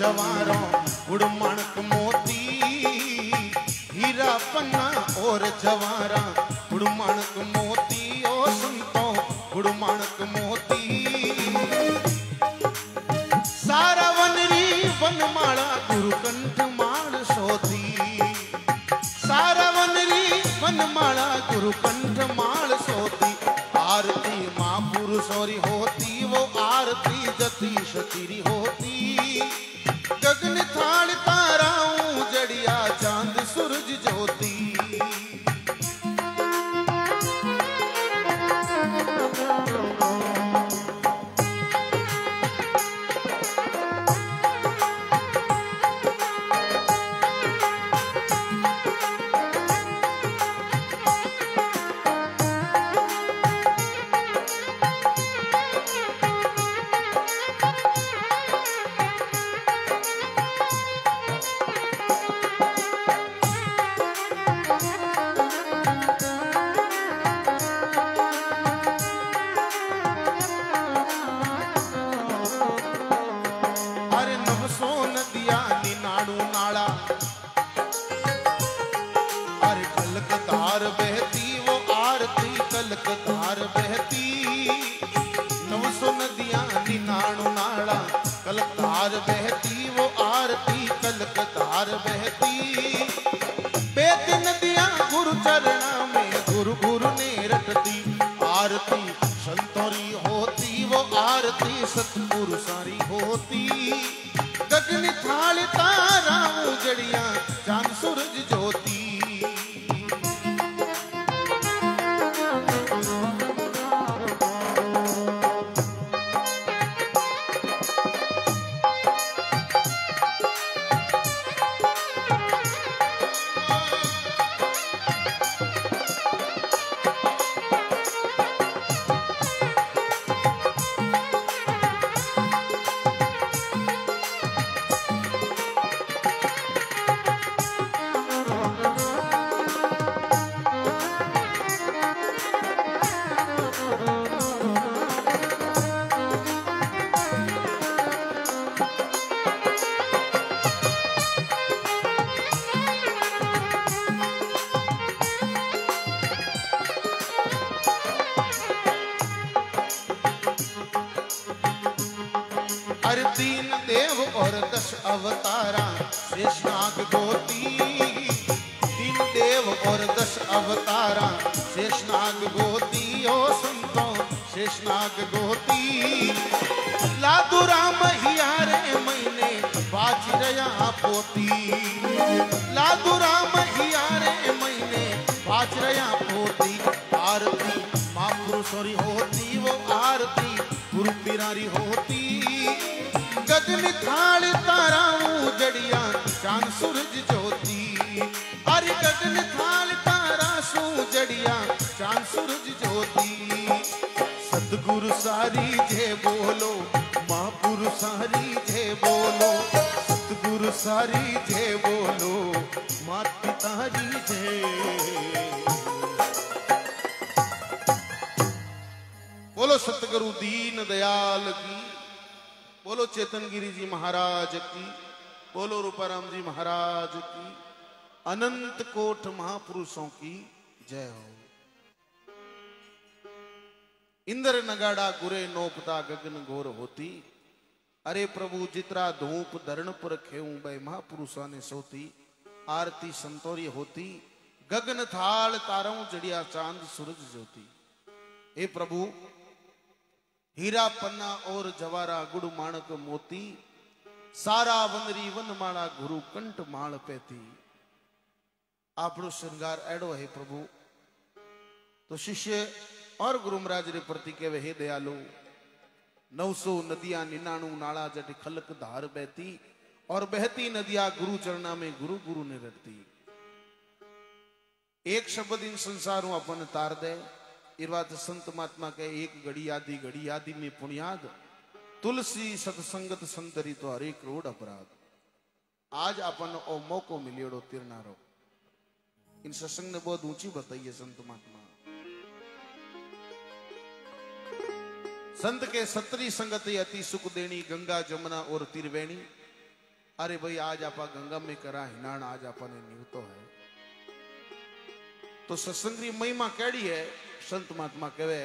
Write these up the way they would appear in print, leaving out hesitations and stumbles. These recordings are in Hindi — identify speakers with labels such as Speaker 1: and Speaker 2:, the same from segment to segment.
Speaker 1: जवारों गुड़ माणक मोती, हीरा पन्ना और जवारा गुड़ माणक मोती, ओ संतों गुड़ माणक मोती। सारा वनरी वनमाला गुरुकंठ माल सोती, सारा वनरी वनमाला गुरुकंठ माल सोती। आरती माँ पुरुषोरी होती, वो आरती जती शतीरी होती। गगन थाल ताराओं जड़िया चांद सूरज ज्योति। कलकधार बहती, 900 नदियां निनाणु नाला कलकधार बहती, वो आरती कलकधार बहती। बेत नदियां गुरु चरणा में गुरु गुरु ने रटती। आरती संतोरी होती, वो आरती सतपुरुषारी होती। गगन थाल तारा उजड़िया चांद सूरज ज्योति। तीन देव और 10 अवतारा शेषनाग गोती। 3 देव और 10 अवतारा शेषनाग गोती, ओ संतों शेषनाग गोती। लादू राम हियारे महीने बाज रया पोती। लादू राम हियारे महीने बाज रया पोती। आरती माँ पुरुषोरी होती, वो आरती गुरु पिरारी होती। गगन थाल ताराओं जड़िया चांद सूरज ज्योति। अरे गगन थाल तारा सू जड़िया चांद सूरज ज्योति। सतगुरु सारी जय बोलो, महापुरुषारी जय बोलो। सतगुरु सारी जय बोलो, मात पितारी जय। बोलो सतगुरु दीन दयाल की, बोलो चेतन गिरी जी महाराज की, बोलो रूपाराम जी महाराज की, अनंत कोट महापुरुषों की जय हो। इंद्र नगाड़ा गुरे नोपता गगन घोर होती। अरे प्रभु जितरा धूप धरण पर खेऊं बे महापुरुषों ने सोती। आरती संतोरी होती, गगन थाल तारों जड़िया चांद सूरज ज्योति। हे प्रभु हीरा पन्ना और जवारा गुड़ माणक मोती। सारा वनरी वनमाला गुरु कंठ माल पैती। आपनो श्रृंगार एडो है प्रभु। तो शिष्य और गुरु महाराज रे प्रति कहे, हे दयालु 900 नदियां 99 नाला जट खलक धार बहती। और बहती नदियां गुरु चरणा में गुरु गुरु ने रटती। एक शब्द इन संसारों अपन तार दे। इर्वात संत महात्मा के एक घड़ी आदि में पुण्याद। तुलसी सत्संगत संतरी तो हरे करोड़ अपराध। आज अपन ओ मौको मिलियो तिरनारो। इन सत्संग ने बहुत ऊंची बताई है संत महात्मा। संत के सतरी संगत अति सुख देनी, गंगा जमुना और तिरवेणी। अरे भाई आज आपा गंगा में करा हिनाण, आज आपा ने न्यूतो है। तो सत्संग की महिमा केड़ी है? संत महात्मा कहे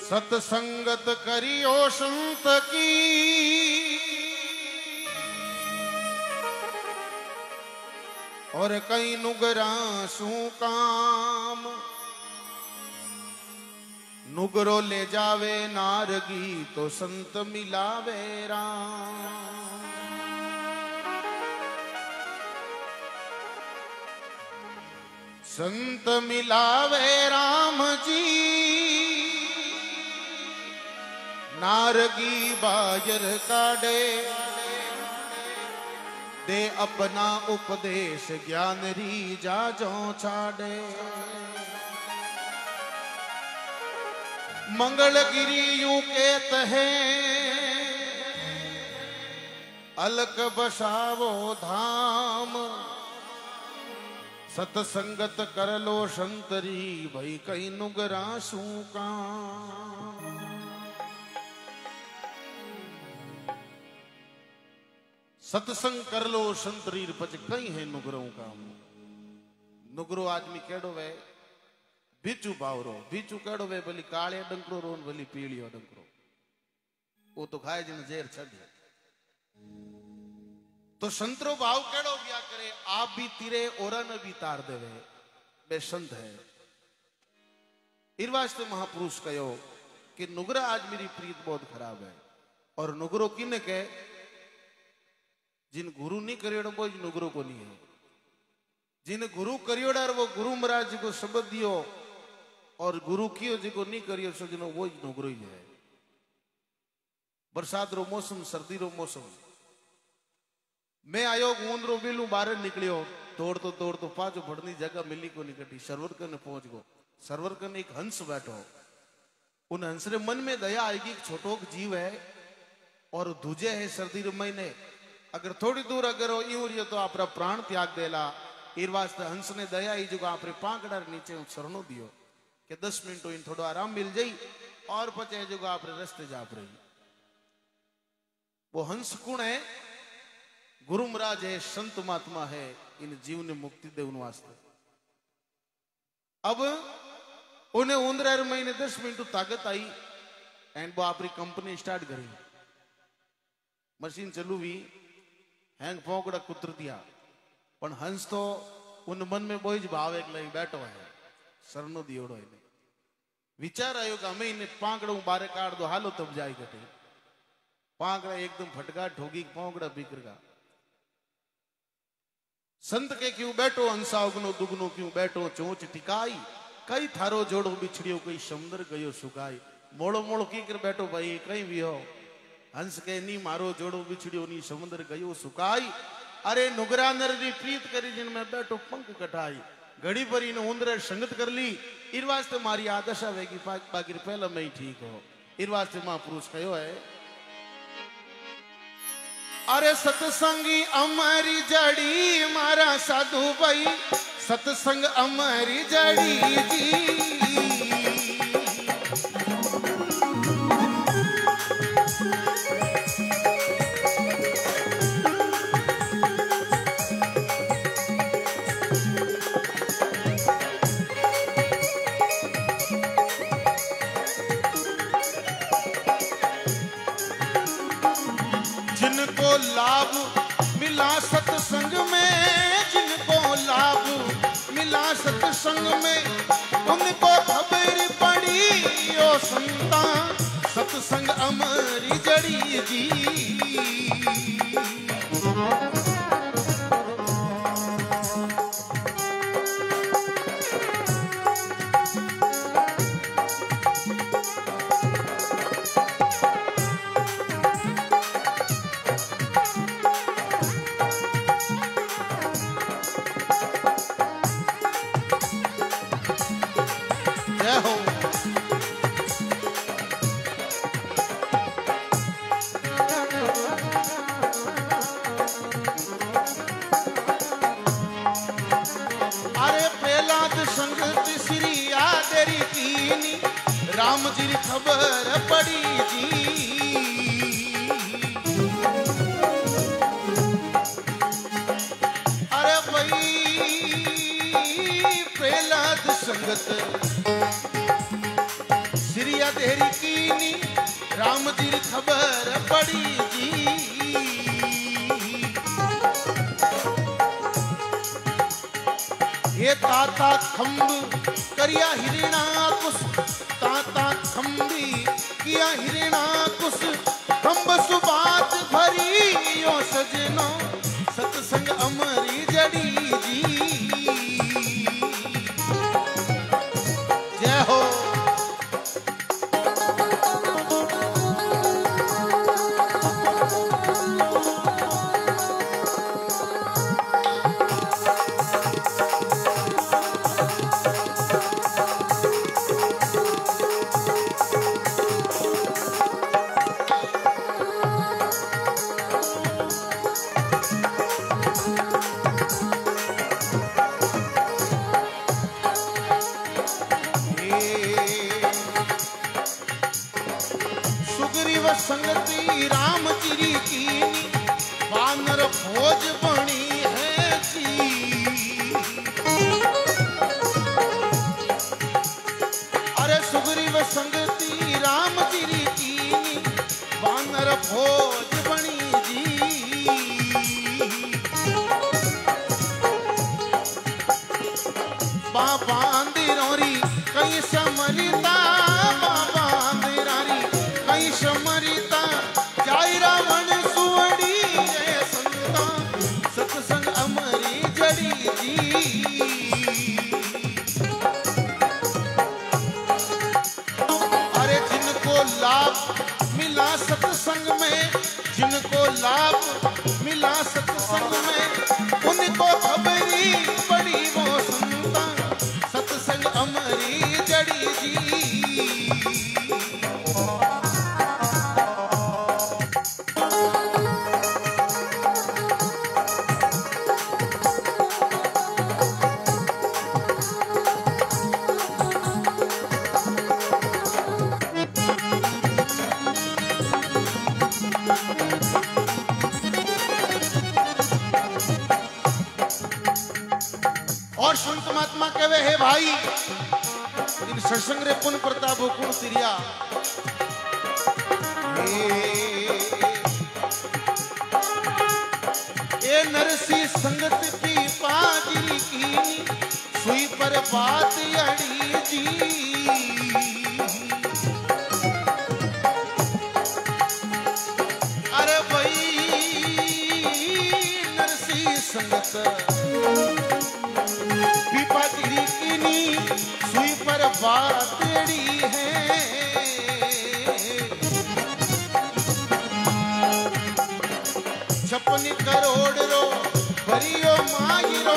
Speaker 1: सत्संगत करियो संत की, और कई नुगरा सू काम, नुगरो ले जावे नारगी तो संत मिलावे राम। संत मिलावे राम जी, नारगी बाजर काढ़े, दे अपना उपदेश ज्ञान री जाजो छाड़े। मंगलगिरी यूं कहत है, अलक बसावो धाम, सतसंगत कर लो संतरी, भाई कई नुगरा सू काम। सत्संग कर लो संतरी पच कई है नुगरों काम। नुगरो आदमी केड़ो वे? बीचू बावरो। बीचू केड़ो वे? भली काले डंकरो रोन भली पीलियो डंकरो, वो तो खाए जिन जेर छड़े। तो संतरो भाव केड़ो क्या करे? आप भी तीरे औरन भी तार देवे, बे संत है। इस वास्ते महापुरुष कहो कि नुगरा आज मेरी प्रीत बहुत खराब है। और नुगरो किने के? जिन गुरु नहीं करियोड़ा वो नुगरो को नहीं है। जिन गुरु करियोड़ा वो गुरु महाराज जी को शब्द दियो, और गुरु कियो जी को नहीं करियो सो जिनो वो नुगरो ही है। बरसात रो मौसम, सर्दी रो मौसम, मैं आयो ऊंदरो बिलू बाहर निकलियो, तोड़ तो पांचो भड़नी जगह मिली को निकटी। सरवर कने पहुंच गो। सरवर कने एक हंस बैठो। उन हंस रे मन में दया आएगी, छोटो जीव है और दूजे है सर्दी रे महीने, अगर थोड़ी दूर अगर यूं रहियो तो आपरा प्राण त्याग देला। इस वास्ते हंस ने दया ही जो आपरे पांकड़ा नीचे सरनो दियो कि 10 मिनट इन थोड़ा आराम मिल जाई, और पचे जो आपरे रस्ते जा रही। वो हंस कौन है? गुरु महाराज है, संत महात्मा है, इन जीव ने मुक्ति देवन वास्ते। अब उन्हें 15 महीने 10 मिनट ताकत आई एंड वो अपनी कंपनी स्टार्ट करी। मशीन चलू भी हैंग पोकड़ा कुतर दिया, पण हंस तो उन मन में बोझ भाव एक लई बैठो है, सरनो दियोड़ो है। विचार आयो कि हमें इन्हें पांकड़ों बारे काट दो, हालो तब जाए कटे। पांकड़ा एकदम फटका ठोगी, पांकड़ा बिखरगा। संत के क्यों बैठो हंसा उगनो दुगनो क्यों बैठो चोंच टिकाई, कई थारो जोड़ो बिछड़ियो कई समुद्र गयो सुकाई। मोड़ो मोड़ो की कर बैठो भाई कहीं भी हो। हंस के नी मारो जोड़ो बिछड़ियो नी समुद्र गयो सुकाई। अरे नुगरा नर री प्रीत करी जिन में बैठो पंख कटाई। घड़ी भरी ने उंदर संगत कर ली, इस वास्ते मारी आदशा वेगी बाकी पहले में ही ठीक हो। इस वास्ते महापुरुष कहो है, अरे सत्संगी अमरी जड़ी मारा साधु भाई, सत्संग अमरी जड़ी जी। जिनको लाभ मिला सत्संग में, जिनको लाभ मिला सत्संग में, उनको खबर पड़ी ओ संता, सत्संग अमरी जड़ी जी। जी री खबर पड़ी जी। अरे भाई प्रहलाद संगत श्रिया देरी कीनी राम जी री खबर पड़ी जी। ये ताता खम्ब करिया हिरणा कुस, ताता खम्बी किया हिरणा कुस, खम्ब सुबात भरी यो सजनो सत्संग अमरी जड़ी जी। जय हो। सुग्रीव संगति राम चिरी कीनी वानर भोज बनी है जी। अरे सुग्रीव संगति राम चिरी कीनी वानर भोज बनी जी। बाबा अंदिरोरी कई समरिता, बाबा अंदिरारी कई समरिता, जाय रावण सुवड़ी रे संता सत्संग अमरी जड़ी जी। अरे जिनको लाभ मिला सत्संग में, जिनको लाभ मिला सत्संग में, उनको खबरी पड़ी वो संता सत्संग अमरी जड़ी जी। और संत महात्मा कहवे हे भाई इन सत्संग रे पुन प्रताप गुण तिरिया। ए नरसी संगत की पाजिरी कीनी सुई पर बात अड़ी जी। अरे भाई नरसी संगत पातिरी कीनी सुई पर बातेड़ी है। छप्पन करोड़ रो भरियो मायरो,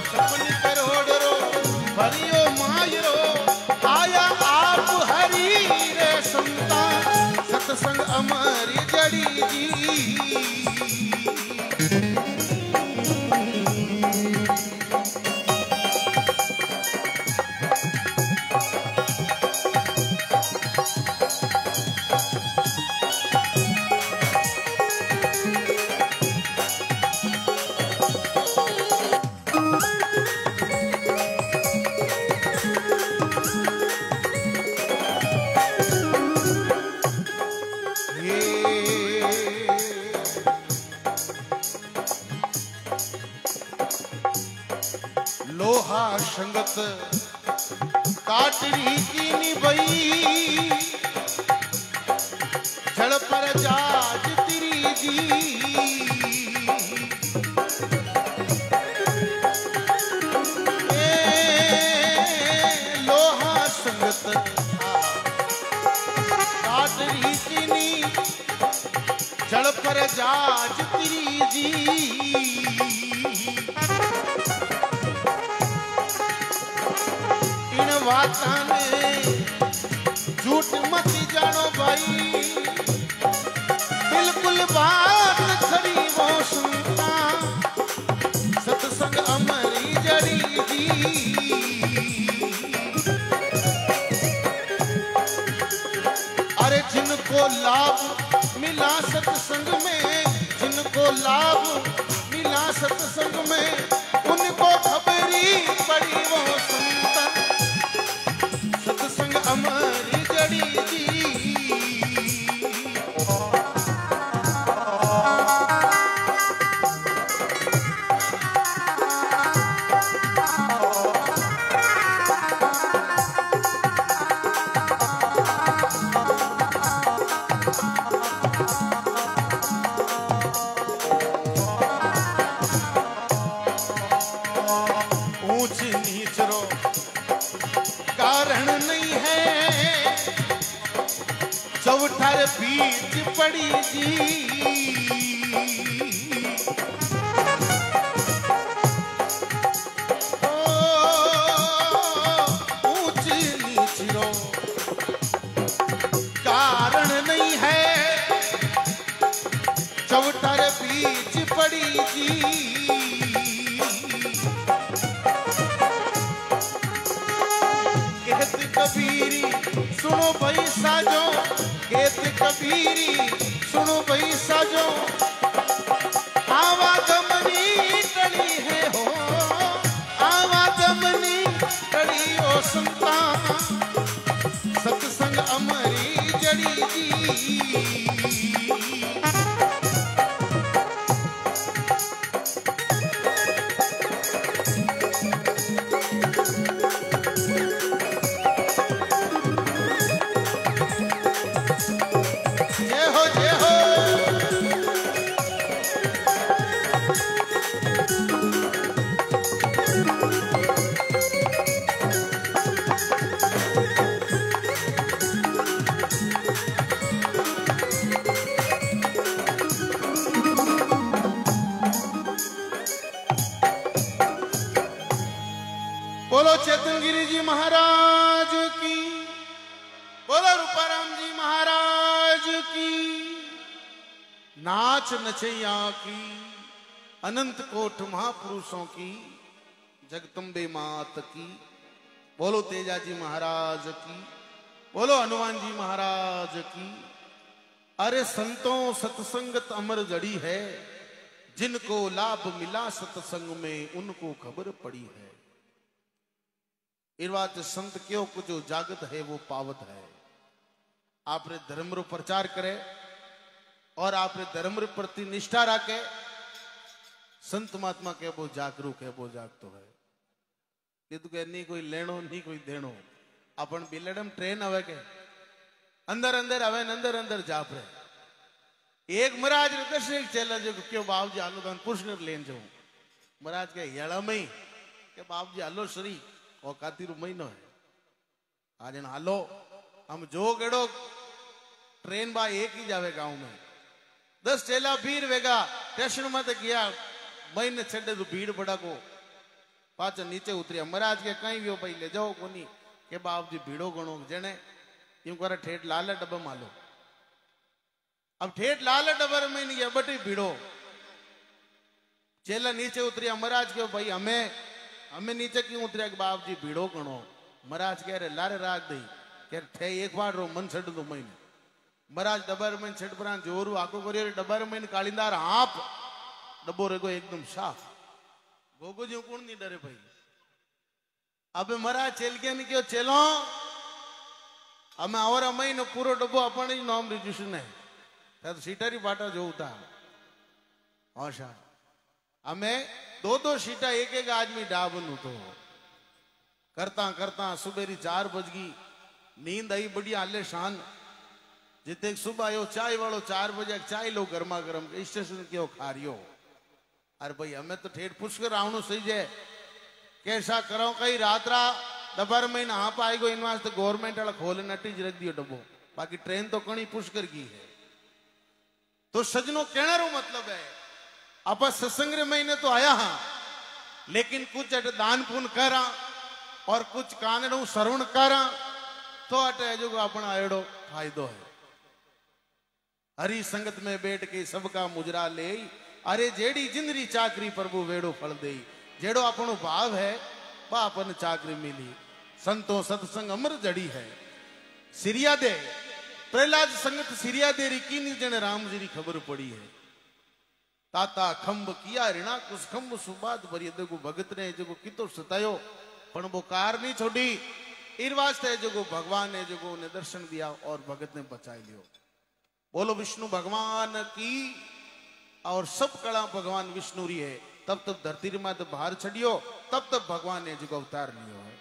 Speaker 1: छप्पन करोड़ रो भरियो मायरो, आया आप हरी रे संता सत्संग अमरी जड़ी जी। लोहा संगत काटरी की निभई, जड़ पर जाज तिरी जी। लोहा संगत काटरी की नी, जड़ पर जाज तिरी जी। वाता ने झूठ मत जानो भाई, बिल्कुल बात खरी वो सुनता सत्संग अमरी जड़ी जी। सत्संग में उनको खबरी पड़ी वो संतन, सत्संग अमर जड़ी जी। ऊंच नीच रो कारण नहीं है, चौठार बीच पड़ी जी। ऊंच नीच रो कारण नहीं है, चौठार बीच पड़ी जी। कबीरी सुनो भाई साजो, खेत कबीरी सुनो भाई साजो, आवागमनी टली है हो, आवागमनी टली हो संता, सत्संग अमरी जड़ी जी। बोलो चेतनगिरी जी महाराज की, बोलो रूपाराम जी महाराज की, नाच नचैया की, अनंत कोट महापुरुषों की, जगदम्बे मात की, बोलो तेजा जी महाराज की, बोलो हनुमान जी महाराज की। अरे संतों सत्संगत अमर जड़ी है, जिनको लाभ मिला सत्संग में उनको खबर पड़ी है। इरवात संत क्यों को जो जागत है वो पावत है। आपने धर्म रो प्रचार करे और आपने धर्म रे प्रति निष्ठा रखे, संत महात्मा के वो जागरूक है, वो जागतो है। ये तो कह नहीं कोई लेनो नहीं कोई देनो, अपन बिलडम ट्रेन आवे के अंदर अंदर आवे, अंदर अंदर जाप रहे। एक महाराज दर्शन चला जो क्यों बाबू जी आलो दान पुष्कर लेन जाऊं, महाराज के येड़ा में के बाबू जी आलो श्री और कातिरू महीनो है आज न हालो, हम जो गेड़ो ट्रेन बा एक ही जावे गांव में 10 चेला भीड़ वेगा स्टेशन में तो गया महीने छड़े तो भीड़ पड़ा को पाच नीचे उतरिया। महाराज के कहीं भी हो भाई ले जाओ कोनी के बाप जी भीड़ो गणो जने यूं करे ठेठ लाल डब्बा मालो। अब ठेठ लाल डब्बर में नहीं बटी भीड़ो चेला नीचे उतरिया। महाराज के भाई हमें नीचे क्यों उतरिया कि बाप जी भीड़ो गणो। महाराज कह रहे लारे राग दई कह थे एक बार रो मन छड़ दो महीने। महाराज डब्बर में छड़ पर जोरू आको करियो डब्बर में कालिंदार हाफ डब्बो रेगो एकदम साफ गोगो जी कौन नहीं डरे भाई। अब महाराज चेल के नहीं क्यों चेलो हमें और महीने पूरा डब्बो अपन ही नाम रजिस्ट्रेशन है तो सीटारी बाटा जो था आशा हमें दो सीटा एक आदमी डाबन तो करता करता सुबेरी 4 बज गई नींद आई बढ़िया आले शान जिते सुबह आयो चाय वालो 4 बजे चाय लो गर्मा गर्म स्टेशन क्यों खा रियो। अरे भाई हमें तो ठेठ पुष्कर आवनो सही है कैसा करो कई रात रा दबर में ना पाए गो इन वास्ते गवर्नमेंट वाला खोले नटी रख दियो डब्बो बाकी ट्रेन तो कणी पुष्कर की है। तो सजनो कहने रो मतलब है आप सत्संग महीने तो आया हाँ लेकिन कुछ अट दान पुण्य करा और कुछ कानड़ू श्रवण करा तो अटे जो अपना अड़ो फायदो है। हरी संगत में बैठ के सबका मुजरा ले अरे जेड़ी जिंदरी चाकरी प्रभु वेड़ो फल दे जेड़ो अपनो भाव है वह अपन चाकरी मिली। संतो सत्संग अमर जड़ी है सिरिया दे प्रहलाद संगत सिरिया दे रिकीनी जने राम जी की खबर पड़ी है। ताता खंभ किया ऋणा कुछ खंभ सुबाद भरी देखो भगत ने जो कितो सतायो पण वो कार नहीं छोड़ी इन वास्ते जो भगवान ने जो उन्हें दर्शन दिया और भगत ने बचा लियो। बोलो विष्णु भगवान की। और सब कला भगवान विष्णु री है। तब तब धरती में तो बाहर छड़ियो तब तब भगवान ने जो अवतार लियो है।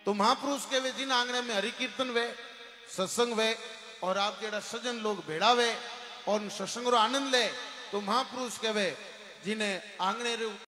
Speaker 1: तो महापुरुष के वे जिन आंगणे में हरि कीर्तन वे सत्संग वे और आप जेड़ा सज्जन लोग भेड़ा वे और सत्संग रो आनंद ले तो महापुरुष के वे जिन्हें आंगणे